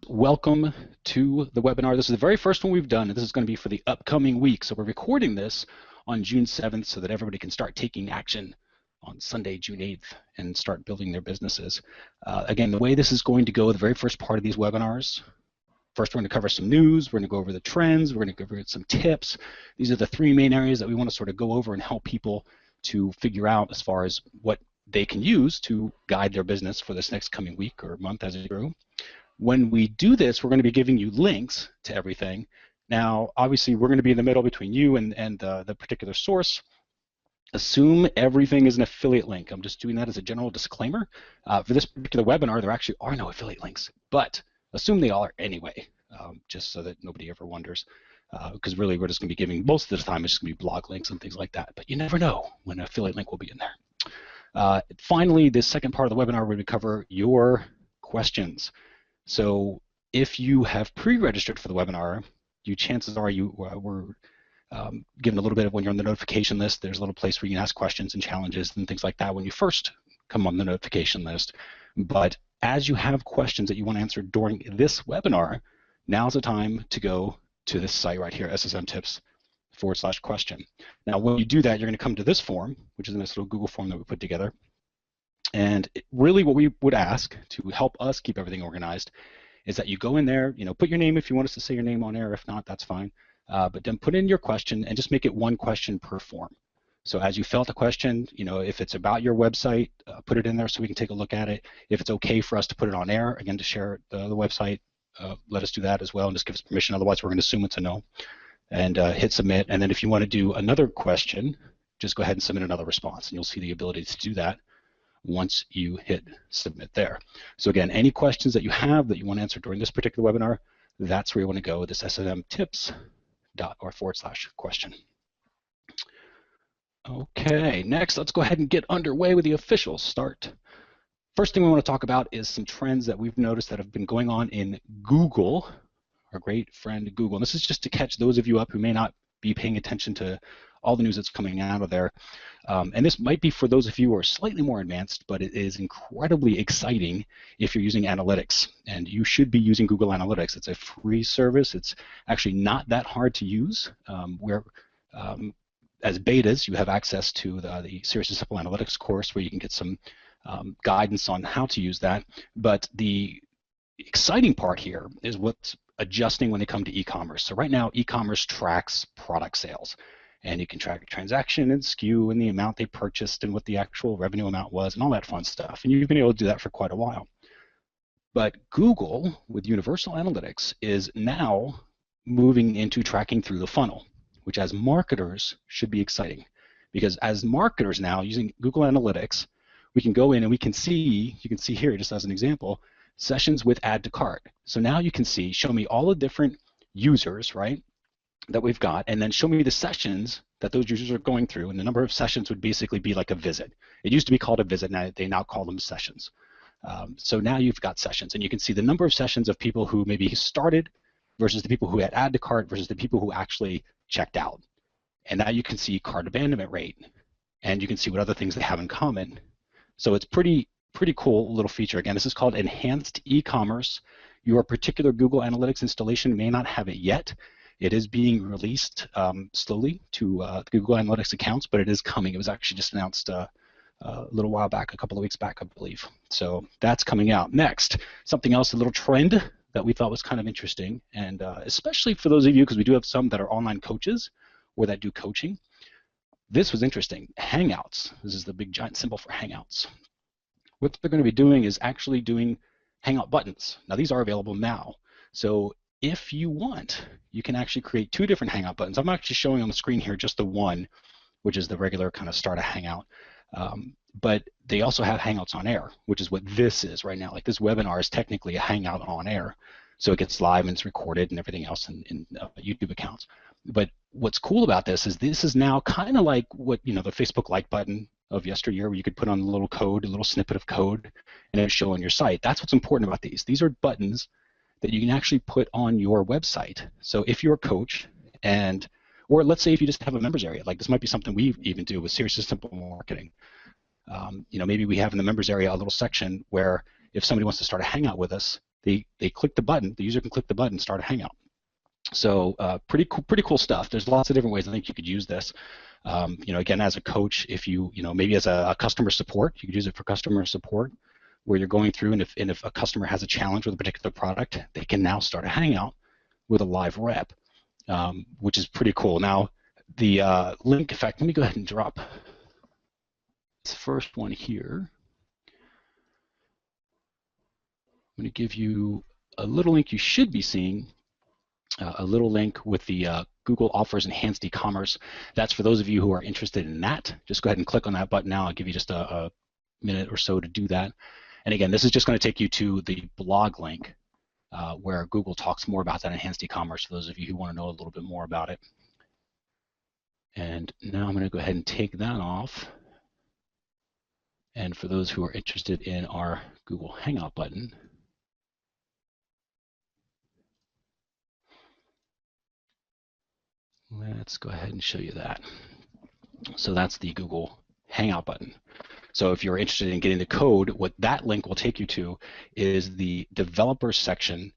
Welcome to the webinar. This is the very first one we've done, and this is going to be for the upcoming week. So we're recording this on June 7th so that everybody can start taking action on Sunday, June 8th, and start building their businesses. Again, the way this is going to go, the very first part of these webinars, first we're going to cover some news, we're going to go over the trends, we're going to go over some tips. These are the three main areas that we want to sort of go over and help people to figure out as far as what they can use to guide their business for this next coming week or month as it grows. When we do this, we're going to be giving you links to everything. Now, obviously, we're going to be in the middle between you and the particular source. Assume everything is an affiliate link. I'm just doing that as a general disclaimer. For this particular webinar, there actually are no affiliate links, but assume they are anyway, just so that nobody ever wonders. Because really, we're just going to be giving, most of the time, it's just going to be blog links and things like that. But you never know when an affiliate link will be in there. Finally, this second part of the webinar, we're going to cover your questions. So if you have pre-registered for the webinar, chances are you were given a little bit of when you're on the notification list. There's a little place where you can ask questions and challenges and things like that when you first come on the notification list. But as you have questions that you want answered during this webinar, now's the time to go to this site right here, ssmtips/question. Now, when you do that, you're going to come to this form, which is a nice little Google form that we put together. And really what we would ask to help us keep everything organized is that you go in there, put your name if you want us to say your name on air. If not, that's fine. But then put in your question and just make it one question per form. So as you fill out the question, if it's about your website, put it in there so we can take a look at it. If it's okay for us to put it on air, again, to share the website, let us do that as well and just give us permission. Otherwise, we're going to assume it's a no. And hit submit. And then if you want to do another question, just go ahead and submit another response. And you'll see the ability to do that once you hit submit there. So again, any questions that you have that you want to answer during this particular webinar, that's where you want to go, this ssmtips.org/question. Okay, next let's go ahead and get underway with the official start. First thing we want to talk about is some trends that we've noticed that have been going on in Google, our great friend Google. And this is just to catch those of you up who may not be paying attention to all the news that's coming out of there. And this might be for those of you who are slightly more advanced, but it is incredibly exciting if you're using analytics. And you should be using Google Analytics. It's a free service. It's actually not that hard to use. As betas, you have access to the Serious and Simple Analytics course where you can get some guidance on how to use that. But the exciting part here is what's adjusting when they come to e-commerce. So right now, e-commerce tracks product sales. And you can track a transaction and SKU and the amount they purchased and what the actual revenue amount was and all that fun stuff. And you've been able to do that for quite a while. But Google, with Universal Analytics, is now moving into tracking through the funnel, which as marketers should be exciting. Because as marketers now, using Google Analytics, we can go in and we can see, you can see here just as an example, sessions with add to cart. So now you can see, show me all the different users, right, that we've got, and then show me the sessions that those users are going through, and the number of sessions would basically be like a visit. It used to be called a visit, now they now call them sessions. So now you've got sessions, and you can see the number of sessions of people who maybe started versus the people who had add to cart versus the people who actually checked out. And now you can see cart abandonment rate, and you can see what other things they have in common. So it's pretty cool little feature. Again, this is called Enhanced E-commerce. Your particular Google Analytics installation may not have it yet. It is being released slowly to Google Analytics accounts, but it is coming. It was actually just announced a little while back, a couple of weeks back, I believe. So that's coming out. Next, something else, a little trend that we thought was kind of interesting, and especially for those of you, because we do have some that are online coaches or that do coaching. This was interesting. Hangouts. This is the big giant symbol for Hangouts. What they're going to be doing is actually doing Hangout buttons. Now, these are available now. So if you want, you can actually create two different Hangout buttons. I'm actually showing on the screen here just the one, which is the regular kind of start a Hangout. But they also have Hangouts on air, which is what this is right now. Like this webinar is technically a Hangout on air. So it gets live and it's recorded and everything else in YouTube accounts. But what's cool about this is now kind of like what, the Facebook like button of yesteryear, where you could put on a little code, a little snippet of code, and it would show on your site. That's what's important about these. These are buttons that you can actually put on your website. So if you're a coach, or let's say if you just have a members area, like this might be something we even do with Serious and Simple Marketing. Maybe we have in the members area a little section where if somebody wants to start a Hangout with us, they click the button. The user can click the button, start a Hangout. So pretty cool stuff. There's lots of different ways I think you could use this. Again, as a coach, if maybe as a customer support, you could use it for customer support, where you're going through, and if a customer has a challenge with a particular product, they can now start a Hangout with a live rep, which is pretty cool. Now, the link, in fact, let me go ahead and drop this first one here. I'm going to give you a little link you should be seeing. A little link with the Google offers enhanced e-commerce. That's for those of you who are interested in that. Just go ahead and click on that button now. I'll give you just a minute or so to do that. And again, this is just going to take you to the blog link where Google talks more about that enhanced e-commerce for those of you who want to know a little bit more about it. And now I'm going to go ahead and take that off. And for those who are interested in our Google Hangout button, let's go ahead and show you that. So that's the Google Hangout button. So if you're interested in getting the code, what that link will take you to is the developer section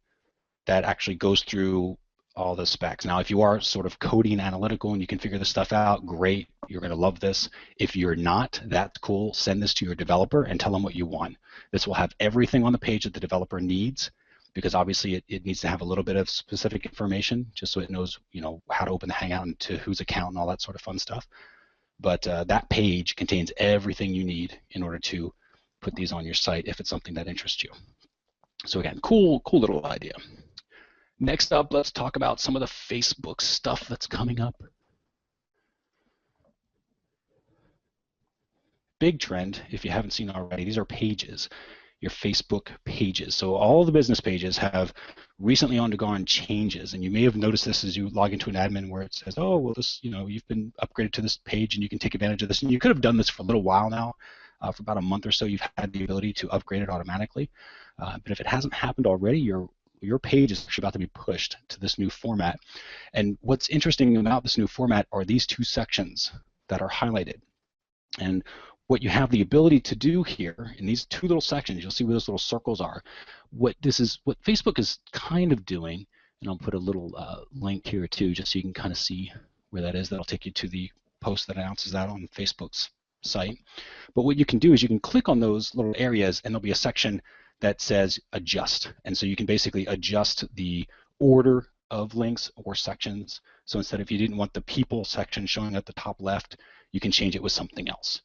that actually goes through all the specs. Now, if you are sort of coding analytical and you can figure this stuff out, great, you're going to love this. If you're not, that's cool. Send this to your developer and tell them what you want. This will have everything on the page that the developer needs, because obviously it needs to have a little bit of specific information just so it knows, how to open the Hangout and to whose account and all that sort of fun stuff. But that page contains everything you need in order to put these on your site if it's something that interests you. So again, cool little idea. Next up, let's talk about some of the Facebook stuff that's coming up. Big trend, if you haven't seen already, these are pages, your Facebook pages. So all the business pages have recently undergone changes, and you may have noticed this as you log into an admin where it says, oh, well, this, you've been upgraded to this page and you can take advantage of this. And you could have done this for a little while now. For about a month or so, you've had the ability to upgrade it automatically. But if it hasn't happened already, your page is actually about to be pushed to this new format. And what's interesting about this new format are these two sections that are highlighted. And what you have the ability to do here in these two little sections, you'll see where those little circles are. What Facebook is kind of doing, and I'll put a little link here too, just so you can kind of see where that is. That'll take you to the post that announces that on Facebook's site. But what you can do is you can click on those little areas, and there'll be a section that says adjust. And so you can basically adjust the order of links or sections. So instead, if you didn't want the people section showing at the top left, you can change it with something else.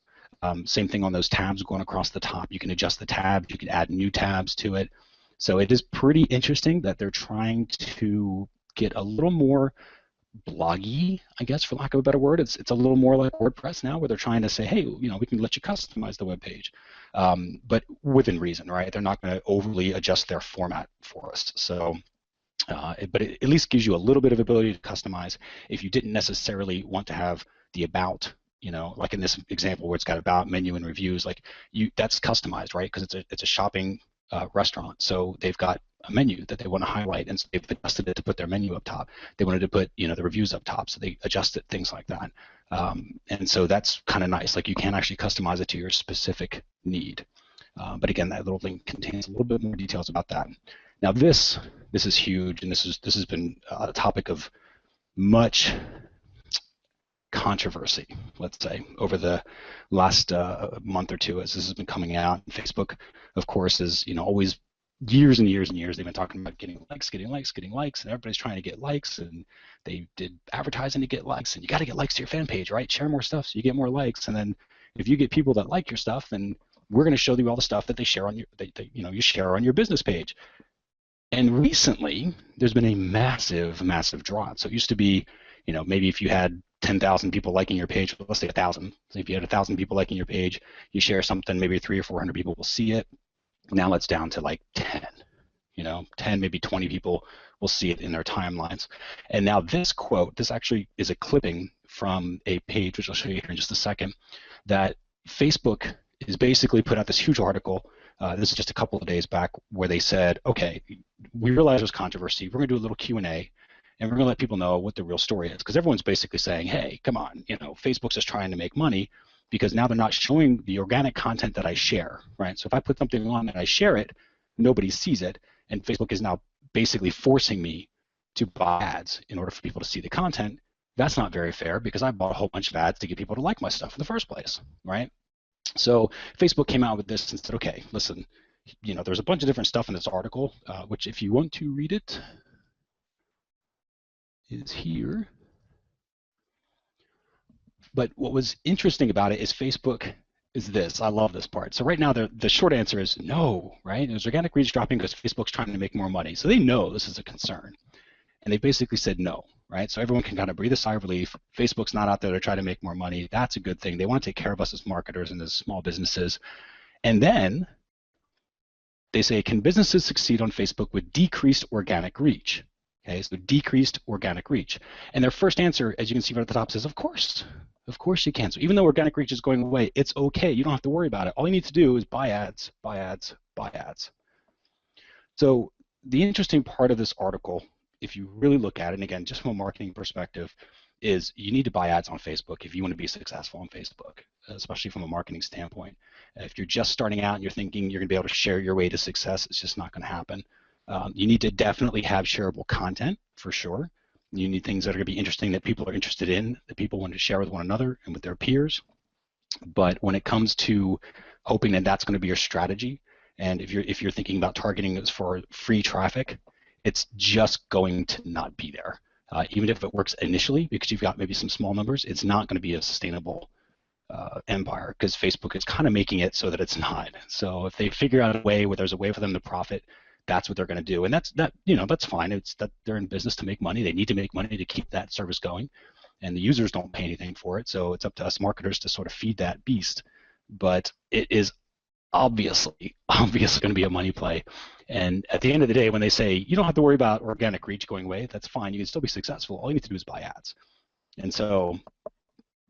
Same thing on those tabs going across the top. You can adjust the tabs. You can add new tabs to it. So it is pretty interesting that they're trying to get a little more bloggy, I guess, for lack of a better word. It's a little more like WordPress now, where they're trying to say, hey, we can let you customize the web page, but within reason, right? They're not going to overly adjust their format for us. So, but it at least gives you a little bit of ability to customize. If you didn't necessarily want to have the about, like in this example where it's got about, menu, and reviews, that's customized, right? Because it's a shopping restaurant, so they've got a menu that they want to highlight, and so they've adjusted it to put their menu up top. They wanted to put the reviews up top, so they adjusted things like that. And so that's kind of nice. Like, you can actually customize it to your specific need. But again, that little link contains a little bit more details about that. Now this is huge, and this has been a topic of much controversy, let's say, over the last month or two as this has been coming out. Facebook, of course, is always years and years and years they've been talking about getting likes, and everybody's trying to get likes, and they did advertising to get likes, and you got to get likes to your fan page, right? Share more stuff so you get more likes, and then if you get people that like your stuff, then we're going to show you all the stuff that they share on you share on your business page. And recently, there's been a massive drop. So it used to be, maybe if you had 10,000 people liking your page, let's say 1,000. So if you had 1,000 people liking your page, you share something, maybe 300 or 400 people will see it. Now it's down to like 10. 10, maybe 20 people will see it in their timelines. And now this quote, this actually is a clipping from a page, which I'll show you here in just a second, that Facebook is basically put out this huge article. This is just a couple of days back, where they said, okay, we realize there's controversy. We're going to do a little Q&A, and we're going to let people know what the real story is. Because everyone's basically saying, hey, come on, Facebook's just trying to make money, because now they're not showing the organic content that I share, right? So if I put something on and I share it, nobody sees it. and Facebook is now basically forcing me to buy ads in order for people to see the content. That's not very fair because I bought a whole bunch of ads to get people to like my stuff in the first place, right? So Facebook came out with this and said, okay, listen, there's a bunch of different stuff in this article, which if you want to read it, is here. But what was interesting about it is Facebook is this. I love this part. So right now, the short answer is no, right? There's organic reach dropping because Facebook's trying to make more money. So they know this is a concern. And they basically said no, right? So everyone can kind of breathe a sigh of relief. Facebook's not out there to try to make more money. That's a good thing. They want to take care of us as marketers and as small businesses. And then they say, can businesses succeed on Facebook with decreased organic reach? Okay, so decreased organic reach. And their first answer, as you can see right at the top, says, of course you can. So even though organic reach is going away, it's okay. You don't have to worry about it. All you need to do is buy ads, buy ads, buy ads. So the interesting part of this article, if you really look at it, and again, just from a marketing perspective, is you need to buy ads on Facebook if you want to be successful on Facebook, especially from a marketing standpoint. If you're just starting out and you're thinking you're going to be able to share your way to success, it's just not going to happen. You need to definitely have shareable content for sure. You need things that are going to be interesting that people are interested in, that people want to share with one another and with their peers. But when it comes to hoping that that's going to be your strategy, and if you're thinking about targeting this for free traffic, it's just going to not be there. Even if it works initially, because you've got maybe some small numbers, it's not going to be a sustainable empire because Facebook is kind of making it so that it's not. So if they figure out a way where there's a way for them to profit, that's what they're going to do, and that's fine. It's that they're in business to make money. They need to make money to keep that service going, and the users don't pay anything for it. So it's up to us marketers to sort of feed that beast. But it is obviously going to be a money play. And at the end of the day, when they say you don't have to worry about organic reach going away, that's fine. You can still be successful. All you need to do is buy ads. And so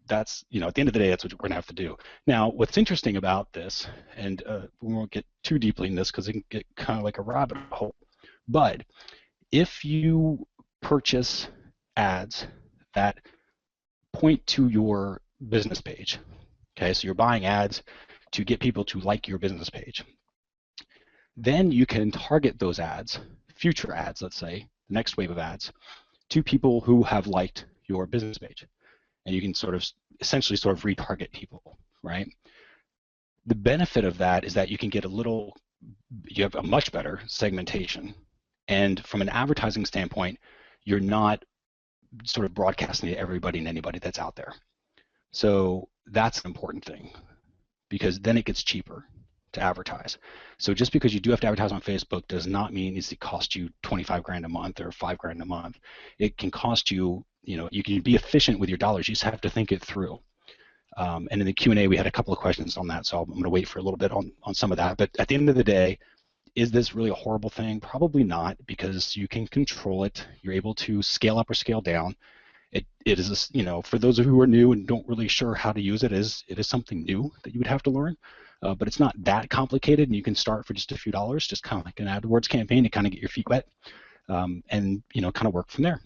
that's, at the end of the day, that's what we're going to have to do. Now, what's interesting about this, and we won't get too deeply in this because it can get kind of like a rabbit hole, but if you purchase ads that point to your business page, okay, so you're buying ads to get people to like your business page, then you can target those ads, future ads, let's say, the next wave of ads, to people who have liked your business page. And you can essentially retarget people, right? The benefit of that is that you can get you have a much better segmentation. And from an advertising standpoint, you're not sort of broadcasting to everybody and anybody that's out there. So that's an important thing because then it gets cheaper to advertise. So just because you do have to advertise on Facebook does not mean it needs to cost you 25 grand a month or 5 grand a month. It can cost you, you can be efficient with your dollars. You just have to think it through. And in the Q&A, we had a couple of questions on that, so I'm going to wait for a little bit on some of that. But at the end of the day, is this really a horrible thing? Probably not, because you can control it. You're able to scale up or scale down. It is, for those of you who are new and don't really sure how to use it, it is something new that you would have to learn. But it's not that complicated, and you can start for just a few dollars, just kind of like an AdWords campaign to kind of get your feet wet, and kind of work from there.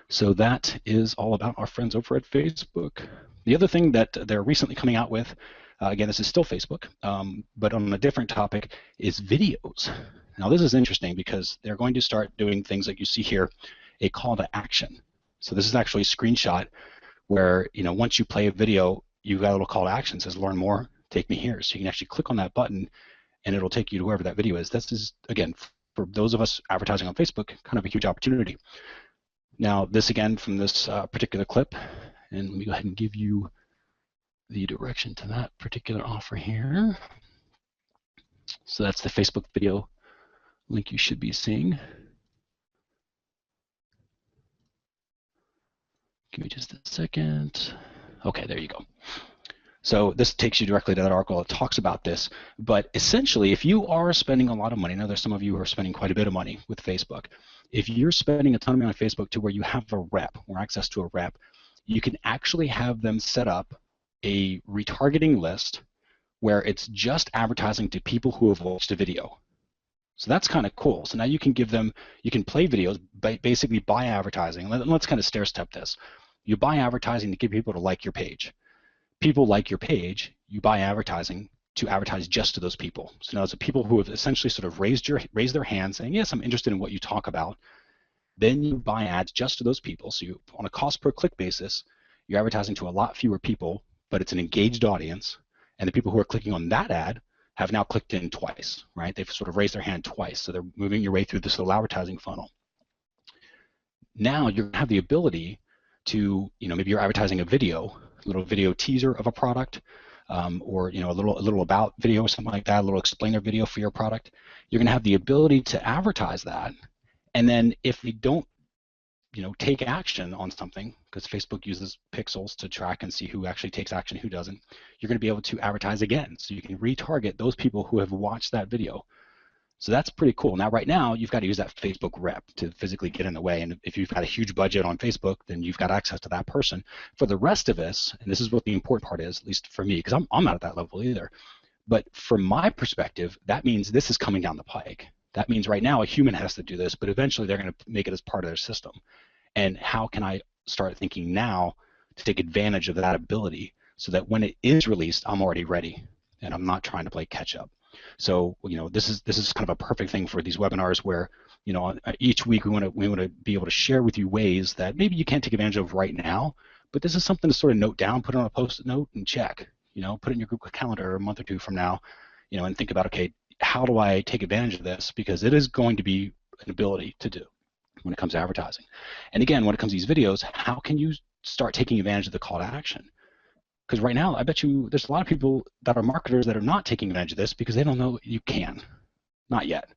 So that is all about our friends over at Facebook. The other thing that they're recently coming out with, again, this is still Facebook, but on a different topic, is videos. Now this is interesting because they're going to start doing things like you see here, a call to action. So this is actually a screenshot where, once you play a video, you've got a little call to action that says learn more, take me here. So you can actually click on that button and it'll take you to wherever that video is. This is, again, for those of us advertising on Facebook, kind of a huge opportunity. Now this again from this particular clip, and let me go ahead and give you the direction to that particular offer here. So that's the Facebook video link you should be seeing. Give me just a second. Okay, there you go. So this takes you directly to that article. It talks about this, but essentially, if you are spending a lot of money, I know there's some of you who are spending quite a bit of money with Facebook. If you're spending a ton of money on Facebook to where you have a rep or access to a rep, you can actually have them set up a retargeting list where it's just advertising to people who have watched a video. So that's kind of cool. So now you can give them, you can play videos, basically buy advertising. Let's kind of stair step this. You buy advertising to get people to like your page. People like your page, you buy advertising to advertise just to those people. So now it's the people who have essentially sort of raised their hand saying, yes, I'm interested in what you talk about. Then you buy ads just to those people. So you, on a cost per click basis, you're advertising to a lot fewer people, but it's an engaged audience. And the people who are clicking on that ad have now clicked in twice, right? They've sort of raised their hand twice. So they're moving your way through this little advertising funnel. Now you're going to have the ability to, maybe you're advertising a video, a little video teaser of a product, or a little about video or something like that, a little explainer video for your product. You're going to have the ability to advertise that, and then if they don't, take action on something, because Facebook uses pixels to track and see who actually takes action, who doesn't, you're going to be able to advertise again. So you can retarget those people who have watched that video. So that's pretty cool. Now, right now, you've got to use that Facebook rep to physically get in the way. And if you've got a huge budget on Facebook, then you've got access to that person. For the rest of us, and this is what the important part is, at least for me, because I'm not at that level either. But from my perspective, that means this is coming down the pike. That means right now a human has to do this, but eventually they're going to make it as part of their system. And how can I start thinking now to take advantage of that ability so that when it is released, I'm already ready and I'm not trying to play catch up. So this is kind of a perfect thing for these webinars where each week we want to be able to share with you ways that maybe you can't take advantage of right now, but this is something to sort of note down, put it on a post-it note, and check. Put it in your Google Calendar a month or two from now, and think about, okay, how do I take advantage of this? Because it is going to be an ability to do when it comes to advertising. And again, when it comes to these videos, how can you start taking advantage of the call to action? Because right now, I bet you there's a lot of people that are marketers that are not taking advantage of this because they don't know you can. Not yet.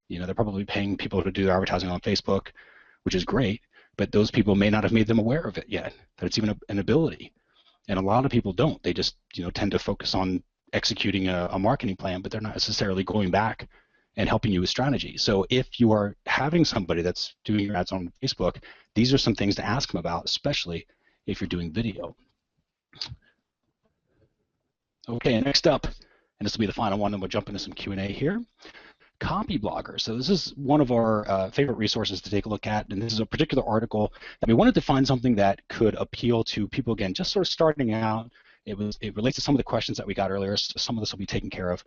They're probably paying people to do advertising on Facebook, which is great, but those people may not have made them aware of it yet, that it's even an ability. And a lot of people don't. They just tend to focus on executing a marketing plan, but they're not necessarily going back and helping you with strategy. So if you are having somebody that's doing your ads on Facebook, these are some things to ask them about, especially if you're doing video. Okay, next up, and this will be the final one, and we'll jump into some Q&A here. Copy bloggers. So this is one of our favorite resources to take a look at, and this is a particular article that we wanted to find something that could appeal to people, again, just sort of starting out. It relates to some of the questions that we got earlier, so some of this will be taken care of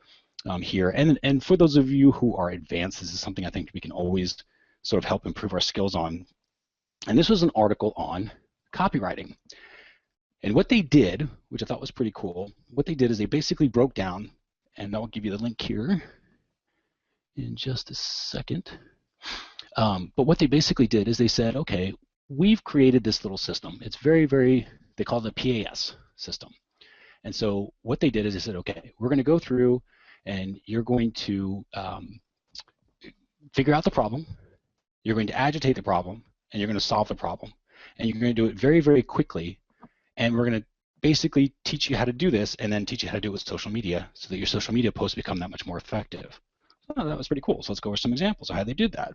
here. And for those of you who are advanced, this is something I think we can always sort of help improve our skills on. And this was an article on copywriting. And what they did, which I thought was pretty cool, what they did is they basically broke down, and I'll give you the link here in just a second. But what they basically did is they said, okay, we've created this little system. It's very, they call it a PAS system. And so what they did is they said, okay, we're going to go through and you're going to figure out the problem, you're going to agitate the problem, and you're going to solve the problem. And you're going to do it very, very quickly. And we're going to basically teach you how to do this and then teach you how to do it with social media so that your social media posts become that much more effective. Oh, that was pretty cool. So let's go over some examples of how they did that.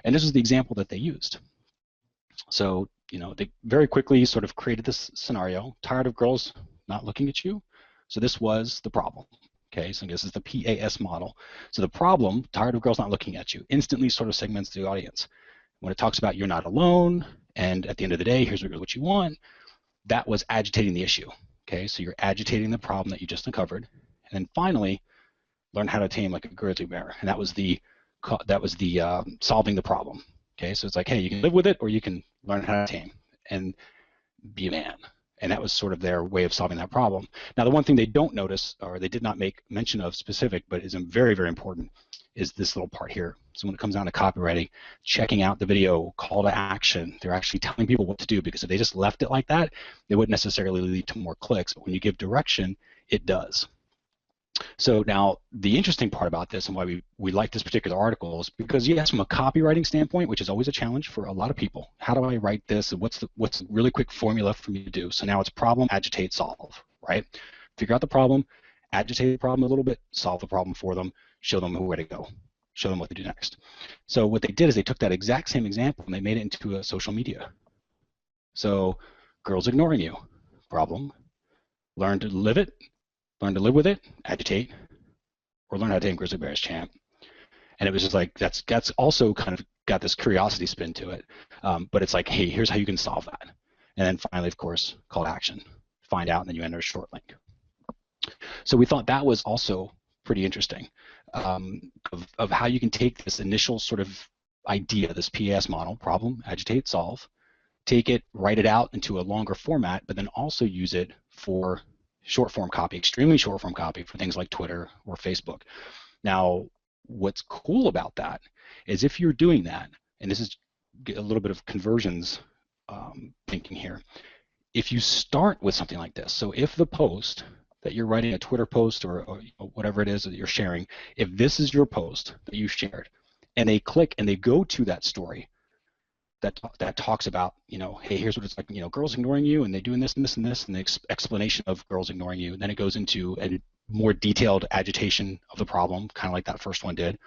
And this is the example that they used. So, they very quickly sort of created this scenario, tired of girls not looking at you. So this was the problem. Okay, so this is the PAS model. So the problem, tired of girls not looking at you, instantly sort of segments the audience. When it talks about you're not alone, and at the end of the day, here's what you want, that was agitating the issue. Okay, so you're agitating the problem that you just uncovered. And then finally, learn how to tame like a grizzly bear. And that was the solving the problem. Okay, so it's like, hey, you can live with it or you can learn how to tame and be a man. And that was sort of their way of solving that problem. Now, the one thing they don't notice, or they did not make mention of specific, but is very, very important, is this little part here. So when it comes down to copywriting, checking out the video, call to action, they're actually telling people what to do, because if they just left it like that, it wouldn't necessarily lead to more clicks. But when you give direction, it does. So now the interesting part about this and why we like this particular article is because, yes, from a copywriting standpoint, which is always a challenge for a lot of people, how do I write this? What's the really quick formula for me to do? So now it's problem, agitate, solve, right? Figure out the problem, agitate the problem a little bit, solve the problem for them, show them where to go, show them what to do next. So what they did is they took that exact same example and they made it into a social media. So girls ignoring you, problem, learn to live it, learn to live with it, agitate, or learn how to tame grizzly bears, champ. And it was just like, that's also kind of got this curiosity spin to it. But it's like, hey, here's how you can solve that. And then finally, of course, call to action. Find out, and then you enter a short link. So we thought that was also pretty interesting, of how you can take this initial sort of idea, this PAS model, problem, agitate, solve, take it, write it out into a longer format, but then also use it for short form copy, extremely short form copy for things like Twitter or Facebook. Now, what's cool about that is if you're doing that, and this is a little bit of conversions thinking here, if you start with something like this, so if the post that you're writing, a Twitter post or whatever it is that you're sharing, if this is your post that you shared, and they click and they go to that story that talks about, hey, here's what it's like, girls ignoring you, and they're doing this and this and this, and the explanation of girls ignoring you, and then it goes into a more detailed agitation of the problem, kind of like that first one did,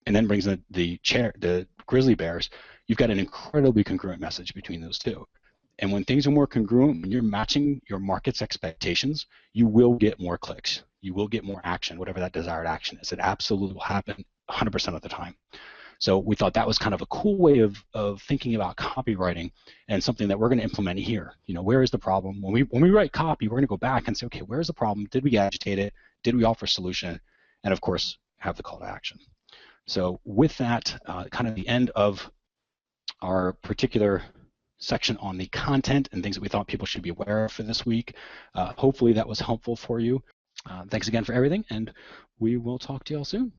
and then brings the grizzly bears. You've got an incredibly congruent message between those two. And when things are more congruent, when you're matching your market's expectations, you will get more clicks. You will get more action, whatever that desired action is. It absolutely will happen 100% of the time. So we thought that was kind of a cool way of thinking about copywriting, and something that we're going to implement here. Where is the problem? When we write copy, we're going to go back and say, okay, where's the problem? Did we agitate it? Did we offer a solution? And of course, have the call to action. So with that, kind of the end of our particular section on the content and things that we thought people should be aware of for this week. Hopefully that was helpful for you. Thanks again for everything, and we will talk to you all soon.